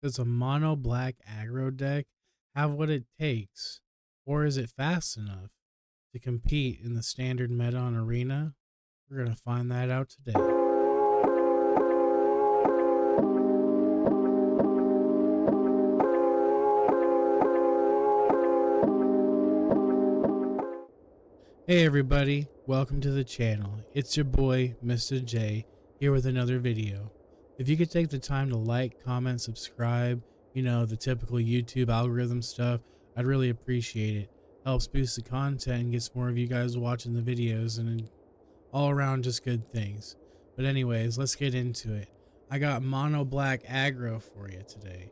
Does a mono black aggro deck have what it takes, or is it fast enough to compete in the standard meta on Arena? We're going to find that out today. Hey everybody, welcome to the channel. It's your boy, Mr. J, here with another video. If you could take the time to like, comment, subscribe, the typical YouTube algorithm stuff, I'd really appreciate it. Helps boost the content and gets more of you guys watching the videos and all around just good things. But anyways, let's get into it. I got mono black aggro for you today.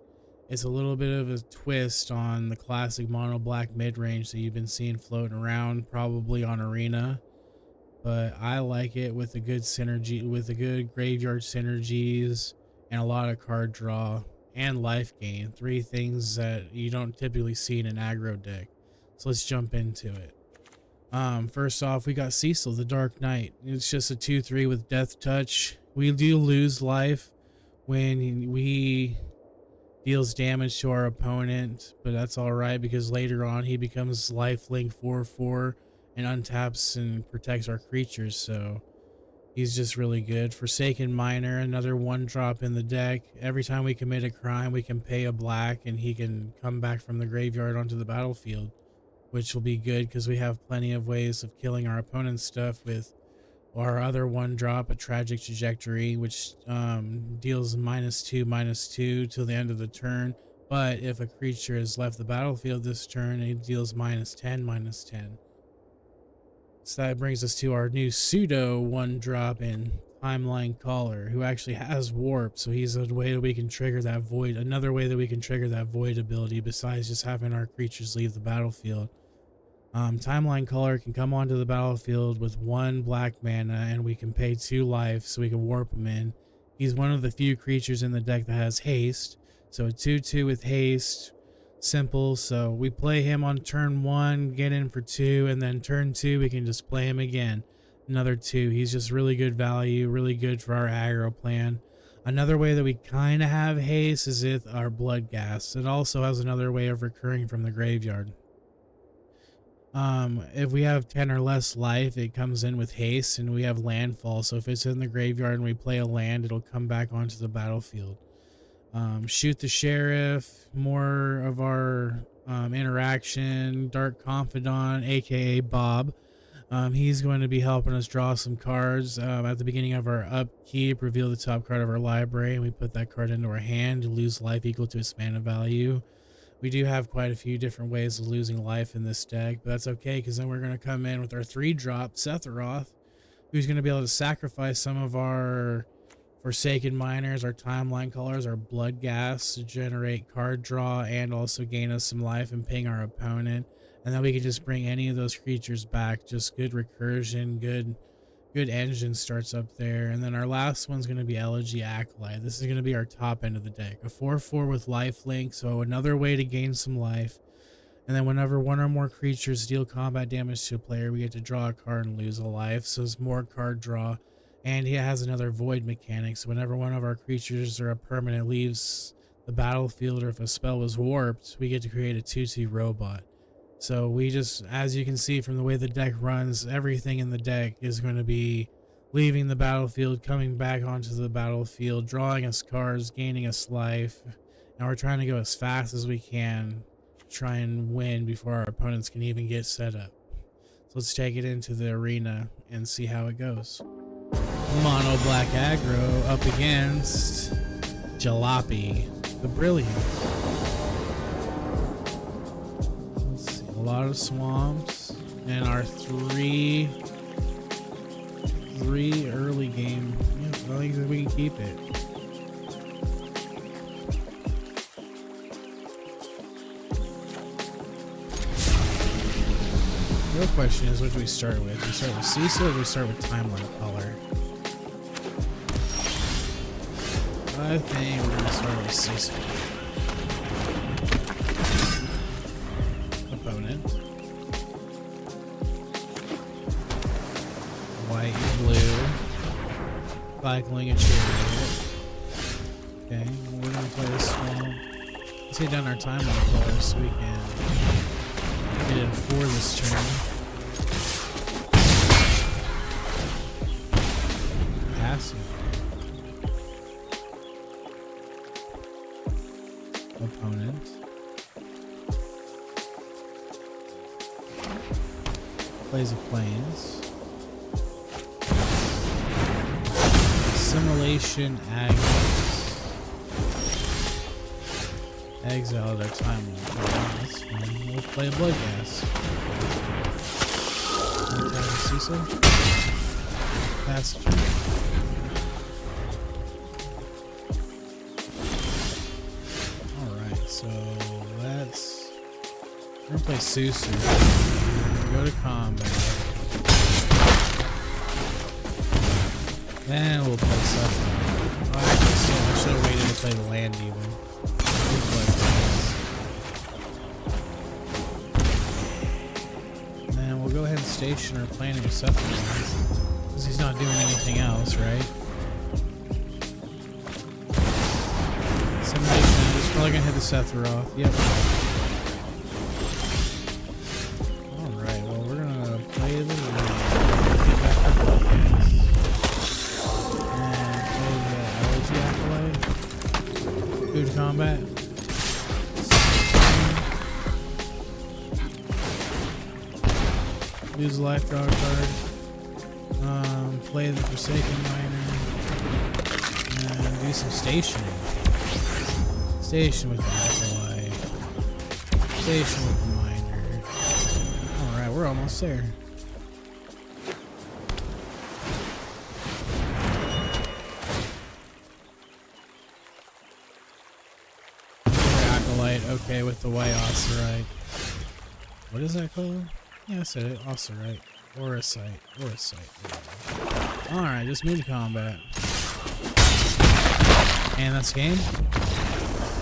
It's a little bit of a twist on the classic mono black mid-range that you've been seeing floating around probably on Arena, but I like it with a good synergy, with a good graveyard synergies and a lot of card draw and life gain, three things that you don't typically see in an aggro deck. So let's jump into it. First off, we got Cecil, the Dark Knight. It's just a 2/3 with Death Touch. We do lose life when we deals damage to our opponent, but that's all right because later on he becomes lifelink 4/4 and untaps and protects our creatures, so he's just really good. Forsaken Miner, another 1-drop in the deck. Every time we commit a crime, we can pay a black and he can come back from the graveyard onto the battlefield, which will be good because we have plenty of ways of killing our opponent's stuff with our other 1-drop, a Tragic Trajectory, which deals -2/-2 till the end of the turn. But if a creature has left the battlefield this turn, it deals -10/-10. So that brings us to our new pseudo 1-drop in Timeline Caller, who actually has warp. So he's a way that we can trigger that void. Another way that we can trigger that void ability besides just having our creatures leave the battlefield. Timeline Caller can come onto the battlefield with 1 black mana and we can pay 2 life so we can warp him in. He's one of the few creatures in the deck that has haste, so a 2/2 with haste, simple. So we play him on turn 1, get in for 2, and then turn 2 we can just play him again, another 2. He's just really good value, really good for our aggro plan. Another way that we kind of have haste is with our Blood Gas. It also has another way of recurring from the graveyard. If we have 10 or less life, it comes in with haste, and we have landfall, so if it's in the graveyard and we play a land, it'll come back onto the battlefield. Shoot the Sheriff, more of our interaction. Dark Confidant, aka Bob, he's going to be helping us draw some cards. At the beginning of our upkeep, reveal the top card of our library, and we put that card into our hand to lose life equal to its mana value. We do have quite a few different ways of losing life in this deck, but that's okay because then we're going to come in with our 3-drop Sephiroth, who's going to be able to sacrifice some of our Forsaken Miners, our Timeline Callers, our Blood Gas to generate card draw and also gain us some life and ping our opponent. And then we can just bring any of those creatures back. Just good recursion, good engine starts up there. And then our last one's going to be Elegy Acolyte. This is going to be our top end of the deck, a 4/4 with lifelink, so another way to gain some life. And then whenever one or more creatures deal combat damage to a player, we get to draw a card and lose a life, so it's more card draw. And he has another void mechanic, so whenever one of our creatures or a permanent leaves the battlefield, or if a spell was warped, we get to create a 2/2 robot. So we just, as you can see from the way the deck runs, everything in the deck is going to be leaving the battlefield, coming back onto the battlefield, drawing us cards, gaining us life. And we're trying to go as fast as we can to try and win before our opponents can even get set up. So let's take it into the arena and see how it goes. Mono black aggro up against Jalopy, the Brilliant. A lot of swamps and our three early game. Yeah, I think that we can keep it. The real question is, what do we start with? Do we start with Cecil or do we start with Timeline Caller? I think we're gonna start with Cecil. Opponent. White and blue. Cycling a chariot. Okay, we're gonna play a swamp. Let's take down our timeline color so we can get in for this turn. Passive. Opponent. Plays of planes. Assimilation Aggro. Exiled our timeline. Oh, that's fine. We'll play a blood gas. That's true. Alright, so we're gonna play Susu. Go to combat. Then we'll play Suffering. Oh, actually, I should have waited to play the land even. And we'll go ahead and station our planning of Suffering. Because he's not doing anything else, right? Simulation, he's probably gonna hit the Sephiroth. Yep. Alright, well, we're gonna play the get back our broadcast. And play the LG Acolyte. Food combat. Use a life draw card. Play the Forsaken Miner. And do some stationing. Station with the Acolyte. Station with the Miner. Alright, we're almost there. Acolyte, okay, with the white Ocerite. What is that called? Yeah, I said it. Ocerite. Oricite. Alright, just move to combat. And that's game?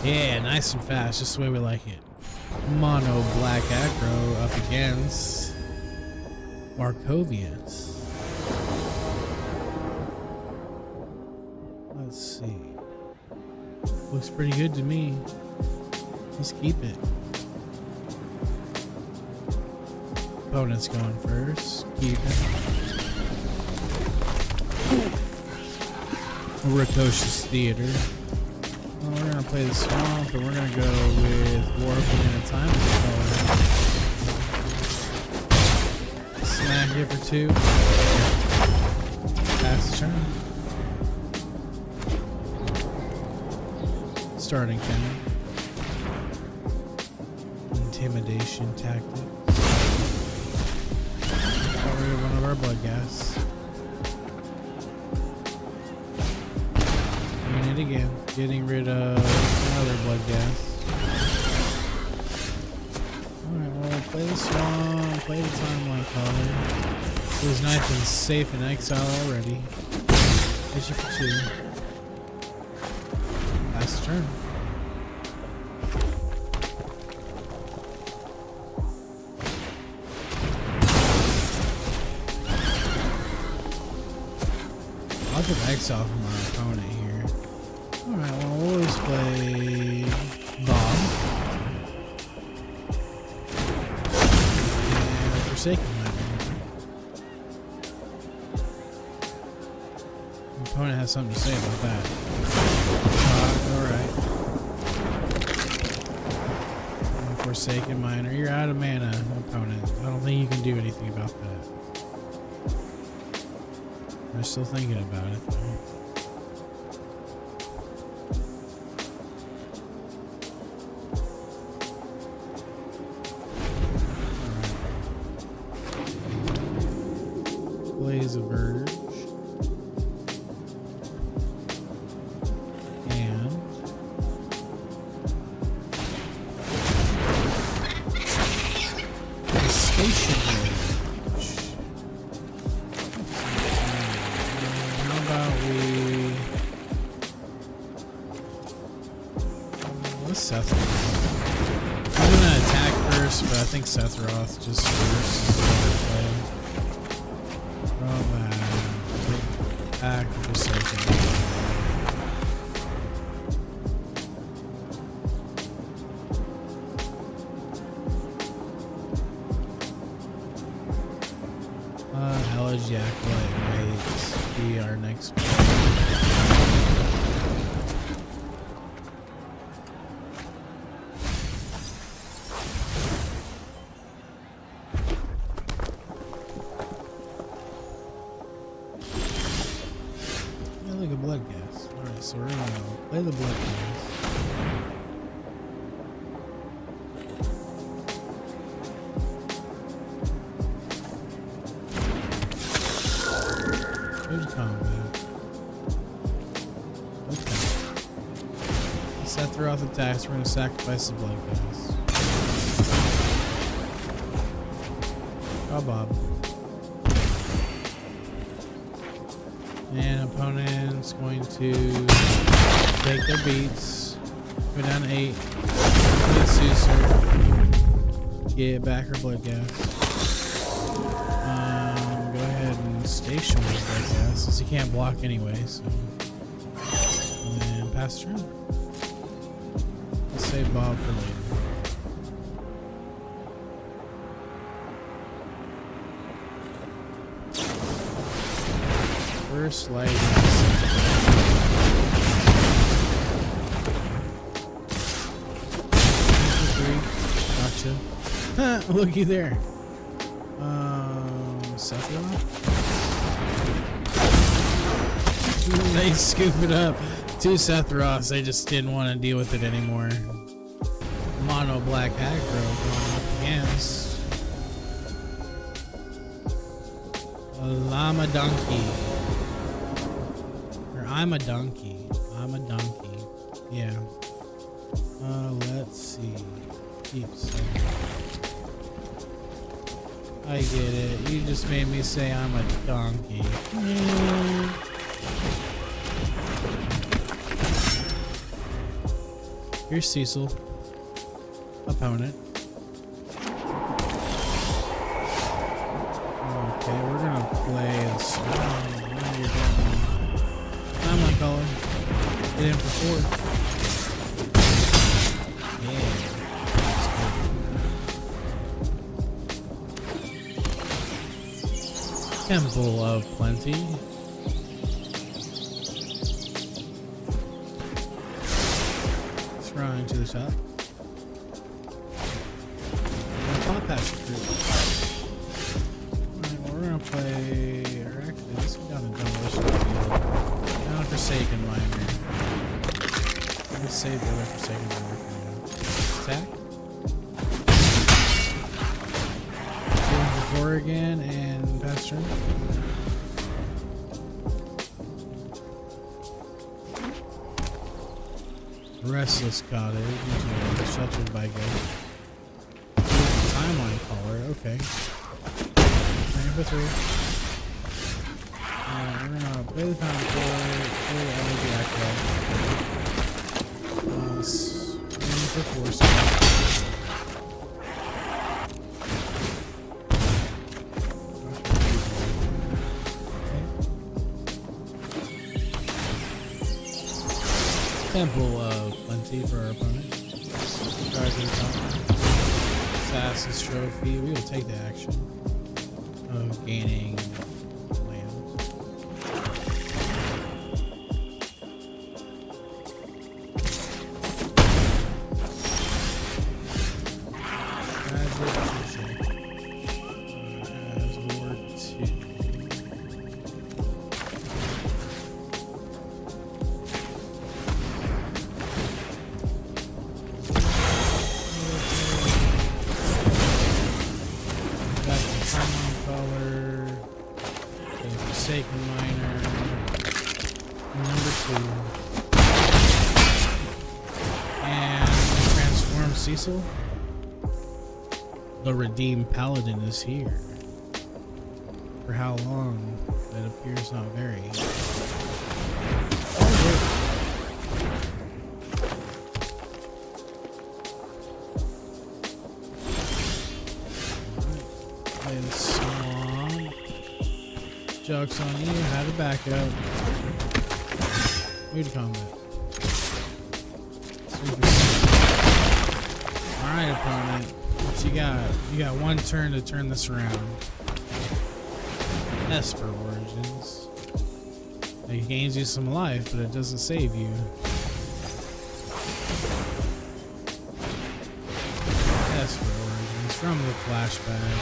Yeah, nice and fast, just the way we like it. Mono black aggro up against Markovians. Let's see. Looks pretty good to me. Let's keep it. Opponent's going first. Keep it. Ricochet's Theater. Well, we're gonna play the Swamp, and we're gonna go with Warping in a Time Color. Smack it for 2. Pass the turn. Starting count. Intimidation tactic. One of our blood gas. Doing it again. Getting rid of another blood gas. Alright, well, play the Swamp, play the timeline color. His knife is safe in exile already. Hit you for 2. Last turn. I'll get exile from our opponent here. Alright, well, we'll always play Bob. And Forsaken Miner. The opponent has something to say about that. Alright. Forsaken Miner. You're out of mana, opponent. I don't think you can do anything about that. I'm still thinking about it, though. Alright. Blaze of Verge. And Station Verge. Sephiroth. I'm gonna attack first, but I think Sephiroth just first is better play. Back for a second. This Acolyte might be our next player. Look at blood gas. Alright, so we're gonna play the blood gas. Good combat. Okay. Sephiroth attacks, we're gonna sacrifice the blood gas. Oh, Bob. And opponent's going to take their beats, go down to 8, get Suser, get back her blood gas. Go ahead and station with blood gas, since he can't block anyway, so. And then pass turn. Let's save Bob for later. First light. Gotcha. Looky there. Sephiroth. They scoop it up. 2 Sephiroths. They just didn't want to deal with it anymore. Mono black aggro going up against a llama donkey. I'm a donkey. I'm a donkey. Yeah. Let's see. Keeps. I get it. You just made me say I'm a donkey. Here's Cecil. Opponent. Okay, we're gonna play a song. I'm gonna call him. Get in for 4. Yeah. Temple of Plenty. Shrine to the top. Pop past the group. Alright, well, we're gonna play. Or actually, let's go down to Demolition Field. Now Forsaken Miner. Let me save the other Forsaken Miner for now. Attack. 4 again and pass turn. Restless Cottage. Sheltered by Ghost. Timeline Caller. Okay. 3 for 3. We're gonna play the Fountain Core, play the Energy Acro. 3 for 4 spots. Temple of Plenty for our opponent. Card to the top. Assassin's Trophy. We will take the action of gaining land. As War 2. Forsaken Miner. Number 2. And transform Cecil. The Redeemed Paladin is here. For how long? It appears not very. Play the Swamp. Joke's on you, how to back up. Way to combat. Alright, opponent. What you got? You got 1 turn to turn this around. Esper Origins. It gains you some life, but it doesn't save you. Esper Origins from the flashback.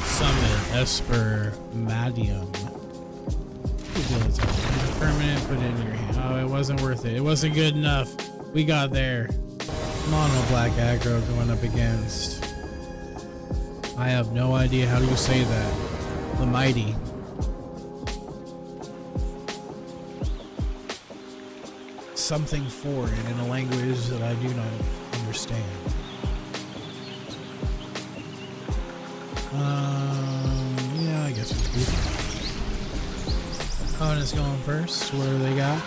Summon Esper Madium. Permanent, put it in your hand. Oh, it wasn't worth it. It wasn't good enough. We got there. Mono black aggro going up against. I have no idea how you say that. The mighty. Something foreign in a language that I do not understand. Yeah, I guess we do. Opponent's going first. What do they got?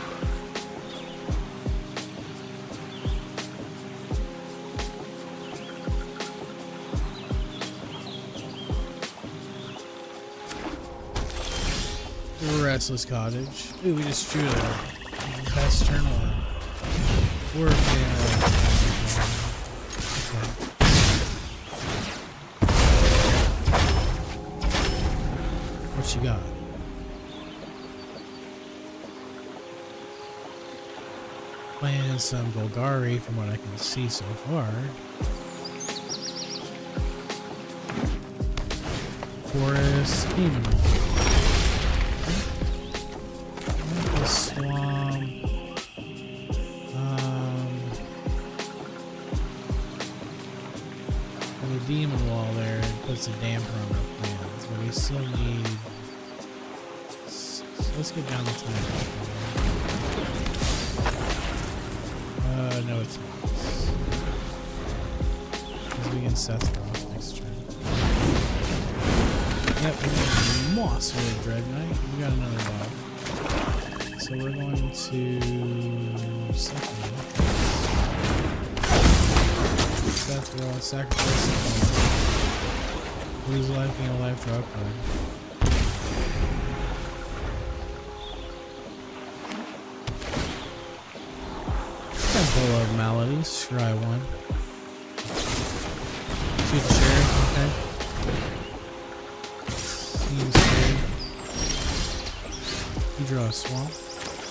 Restless Cottage. Ooh, we just drew the best turn one. We're What you got? Playing some Golgari from what I can see so far. Forest Demon. The Swamp. And the Demon Wall there puts a damper on our plans, but we still need. Let's get down the time. No, it's not. Because we can Seth off next turn. Yep, we got Mosswood Dread Knight. We got another dog. So we're going to Seth Ross, sacrifice lose life, gain a life, draw a card. Temple of Maladies, scry one. Shoot the sheriff, okay. Seems good. You draw a swamp.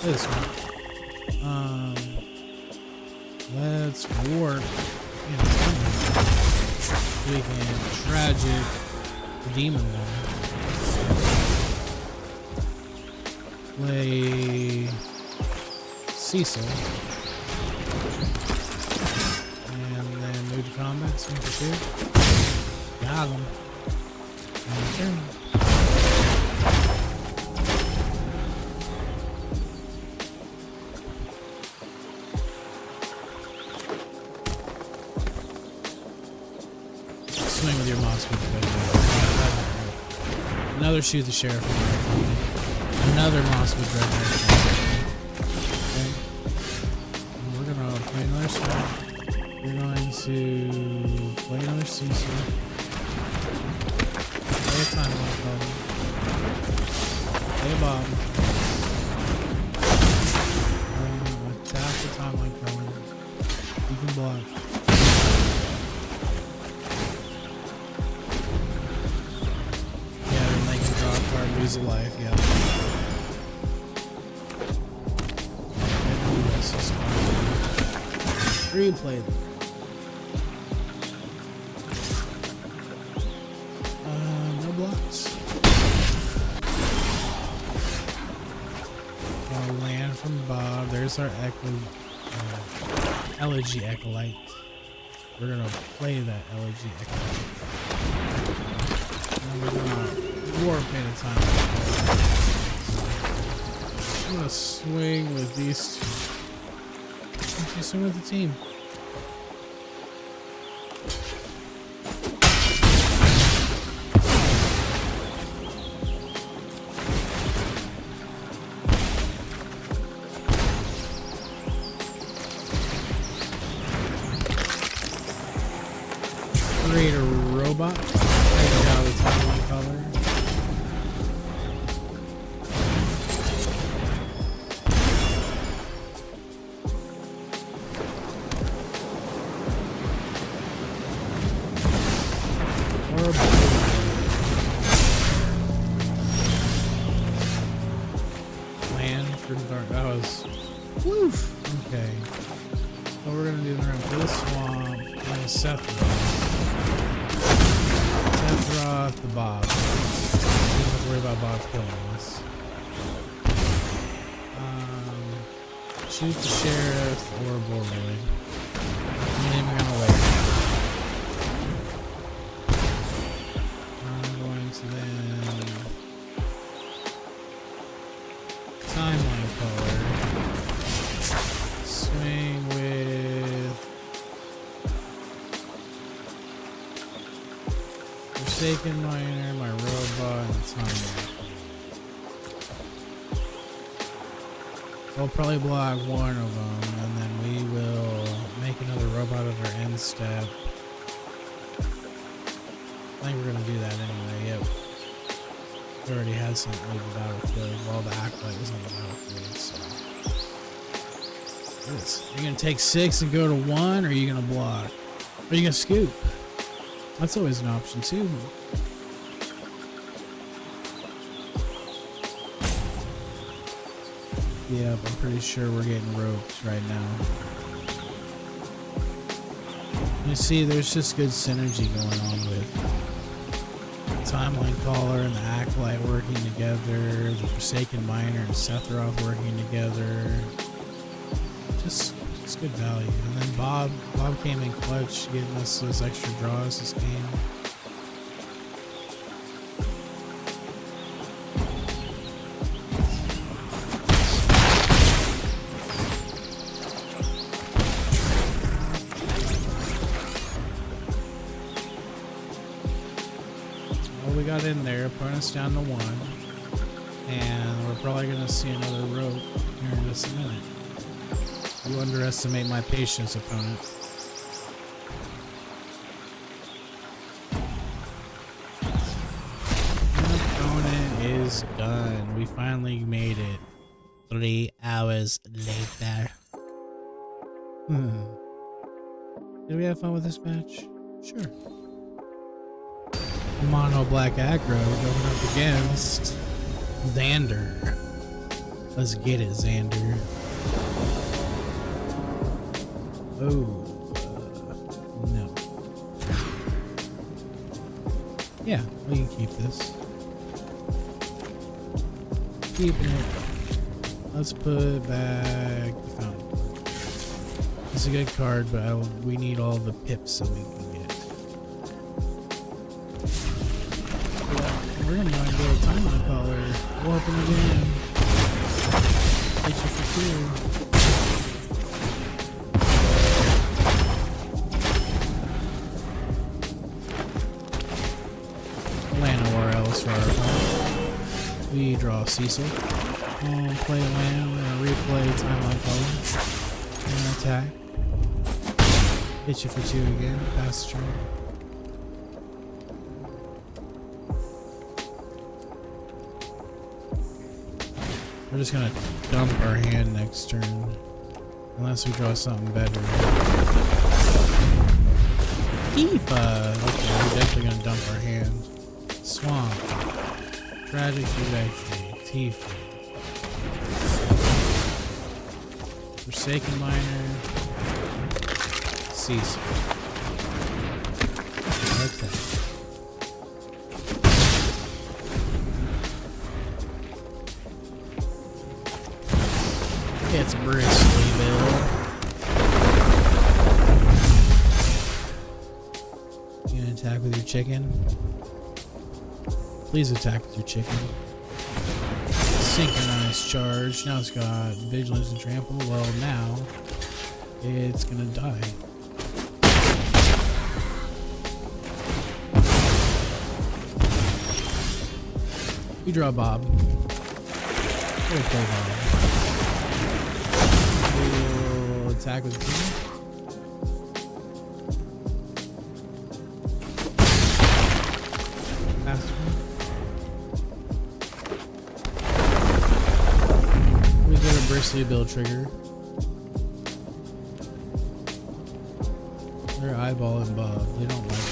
This one. Let's warp. We can tragic demon one. Play Cecil. To combat, swing for two. Got him. And turn. Swing with your moss with the another shoot the sheriff. Another moss with red. Okay. We're gonna play another swing. We're going to play another Cecil. Play a timeline problem. Play a bomb. Attack the timeline problem. You can block. Yeah, then they can draw a card, lose a life, yeah. Replay them. No blocks. Land from Bob. There's our Elegy Acolyte. We're gonna play that Elegy Acolyte. And we're gonna warp in a time. I'm gonna swing with these two. Swing with the team. Create a robot. Take out the timeline color. after dark. That was woof. Okay. So we're gonna do the room for the swamp. And then Sephiroth. Sephiroth the Bob. We don't have to worry about Bob killing us. Shoot the sheriff or Borderwood. And then we're gonna wait. I'm going to then timeline color. Swing with Forsaken Miner, my robot, and timeline. We'll probably block one of them, and then we will make another robot of our end step. I think we're gonna do that anyway. Yep. We already had some leave the battlefield. Well, the Acolyte was on the battlefield, so. Are you gonna take 6 and go to 1, or are you gonna block? Or are you gonna scoop? That's always an option too. Yep, I'm pretty sure we're getting roped right now. You see, there's just good synergy going on with Timeline Caller and the Acolyte working together, the Forsaken Miner and Sephiroth working together. Just good value. And then Bob came in clutch, getting us those extra draws this game. We got in there, putting us down to 1, and we're probably going to see another rope here in just a minute. You underestimate my patience, opponent. And opponent is done. We finally made it 3 hours later. Did we have fun with this match? Sure. Mono Black Aggro going up against Xander. Let's get it, Xander. Oh, no. Yeah, we can keep this. Keeping it. Let's put back the fountain. It's a good card, but we need all the pips so we can get. We're gonna go and get a timeline collar. We'll open it again. Hit you for 2. Land nowhere else for our opponent. We draw Cecil. And play land. We're gonna replay timeline collar. And attack. Hit you for 2 again. Pass the turn. We're just gonna dump our hand next turn. Unless we draw something better. Tifa! Okay, we're definitely gonna dump our hand. Swamp. Tragic Trajectory. Tifa. Forsaken Miner. Cecil. Okay. It's Bristly Bill. You gonna attack with your chicken? Please attack with your chicken. Synchronized charge. Now it's got vigilance and trample. Well, now it's gonna die. You draw Bob. We'll play Bob. We'll attack with the team. We get a Bristly Bill trigger. They're eyeballing Bob. They don't like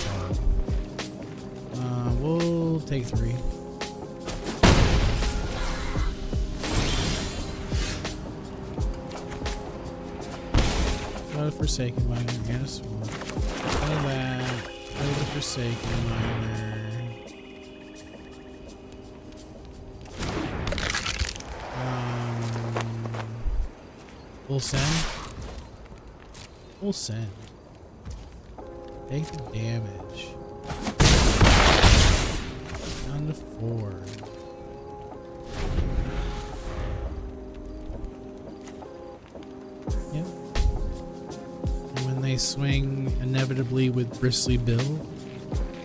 Bob. We'll take 3. Forsaken Miner. Guess what? Play that. Play the Forsaken Miner. Full send. Full send. Take the damage. Down to 4. Yep. And when they swing inevitably with Bristly Bill,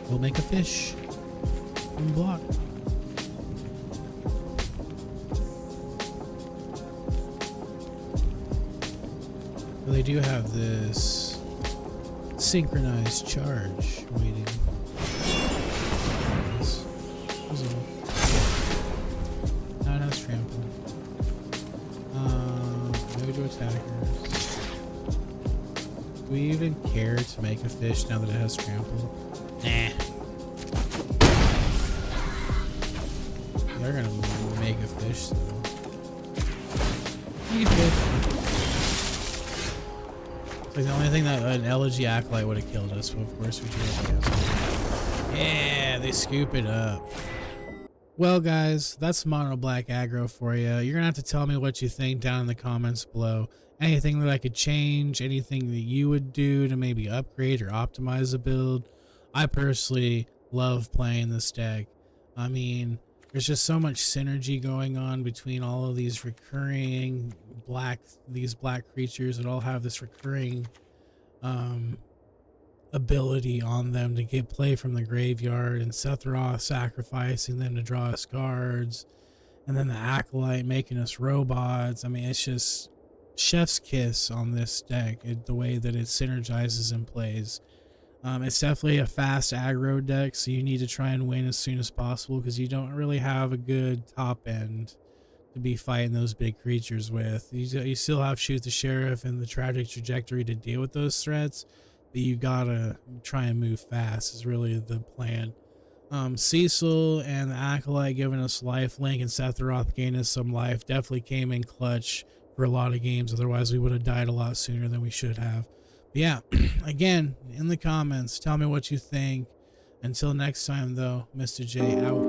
we'll make a fish and block. Well, they do have this synchronized charge waiting. Now it has trample. Maybe do attackers. Do we even care to make a fish now that it has trample? Nah. They're gonna make a fish though. Make a fish. Like the only thing that an Elegy Acolyte would have killed us, but of course we did. Yeah, they scoop it up. Well, guys, that's Mono Black Aggro for you. You're gonna have to tell me what you think down in the comments below. Anything that I could change, anything that you would do to maybe upgrade or optimize the build. I personally love playing this deck. I mean, there's just so much synergy going on between all of these recurring black creatures that all have this recurring ability on them to get play from the graveyard, and Sephiroth sacrificing them to draw us cards, and then the Acolyte making us robots. I mean, it's just chef's kiss on this deck, the way that it synergizes and plays. It's definitely a fast aggro deck, so you need to try and win as soon as possible because you don't really have a good top end to be fighting those big creatures with. You still have Shoot the Sheriff and the Tragic Trajectory to deal with those threats, but you gotta try and move fast is really the plan. Cecil and the Acolyte giving us life link and Sephiroth gaining us some life definitely came in clutch for a lot of games, otherwise we would have died a lot sooner than we should have. But yeah, again, in the comments, tell me what you think. Until next time though, Mr. J out.